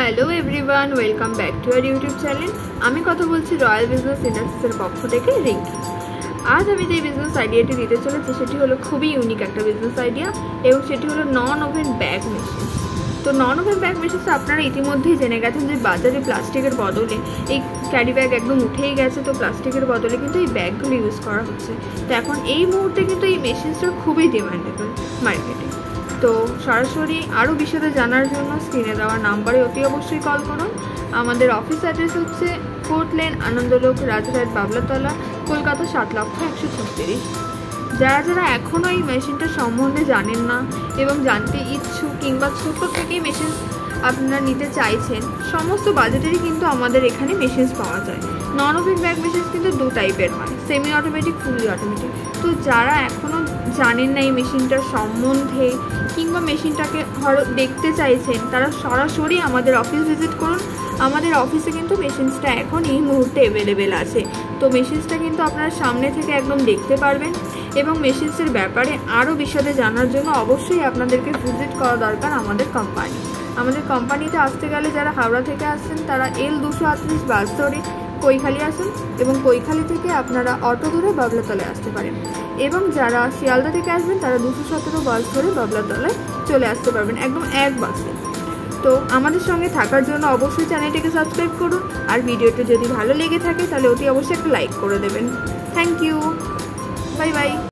Hello everyone, welcome back to our YouTube channel. আমি কথা বলছি রয়্যাল বিজনেস ইন্ডাস্ট্রিজের পক্ষ থেকে রিঙ্কি। আজ আমি যে বিজনেস আইডিয়াটি দিতে চলেছি সেটি হলো খুবই ইউনিক একটা বিজনেস আইডিয়া এবং সেটি হলো নন ওভেন ব্যাগ মেশিন। তো নন ওভেন ব্যাগ মেশিন আপনারা ইতিমধ্যেই জেনে গেছেন যে বাজারে প্লাস্টিকের বদলে এই ক্যারি ব্যাগ একদম উঠেই গেছে, তো প্লাস্টিকের বদলে কিন্তু এই ব্যাগগুলো ইউজ করা হচ্ছে। তো এখন এই মুহূর্তে কিন্তু এই মেশিনসটা খুবই ডিমান্ডেবল মার্কেটে। তো সরাসরি আরও বিশদে জানার জন্য স্ক্রিনে দেওয়া নাম্বারে অতি অবশ্যই কল করুন। আমাদের অফিস অ্যাড্রেস হচ্ছে 4th লেন, আনন্দলোক, রাজঘাট, বাবলাতলা, কলকাতা 7,136,000। যারা এখনও এই মেশিনটার সম্বন্ধে জানেন না এবং জানতে ইচ্ছুক কিংবা ছোট থেকেই মেশিন আপনারা নিতে চাইছেন, সমস্ত বাজেটেরই কিন্তু আমাদের এখানে মেশিনস পাওয়া যায়। নন ওভেন ব্যাগ মেশিনস কিন্তু দু টাইপের হয়, সেমি অটোমেটিক, ফুলি অটোমেটিক। তো যারা এখনও জানেন না এই মেশিনটার সম্বন্ধে কিংবা মেশিনটাকে দেখতে চাইছেন, তারা সরাসরি আমাদের অফিস ভিজিট করুন। আমাদের অফিসে কিন্তু মেশিনসটা এখন এই মুহূর্তে অ্যাভেলেবেল আছে। তো মেশিনসটা কিন্তু আপনারা সামনে থেকে একদম দেখতে পারবেন এবং মেশিনসের ব্যাপারে আরও বিশদে জানার জন্য অবশ্যই আপনাদেরকে ভিজিট করা দরকার আমাদের কোম্পানি। আমাদের কোম্পানিতে আসতে গেলে যারা হাওড়া থেকে আসছেন তারা L238 বাস ধরে কৈখালি আসুন এবং কৈখালি থেকে আপনারা অটো ধরে বাবলাতলায় আসতে পারেন, এবং যারা শিয়ালদা থেকে আসবেন তারা 217 বাস ধরে বাবলাতলায় চলে আসতে পারবেন একদম এক বাসে। তো আমাদের সঙ্গে থাকার জন্য অবশ্যই চ্যানেলটিকে সাবস্ক্রাইব করুন, আর ভিডিওটি যদি ভালো লেগে থাকে তাহলে অতি অবশ্যই একটা লাইক করে দেবেন। Thank you, bye by.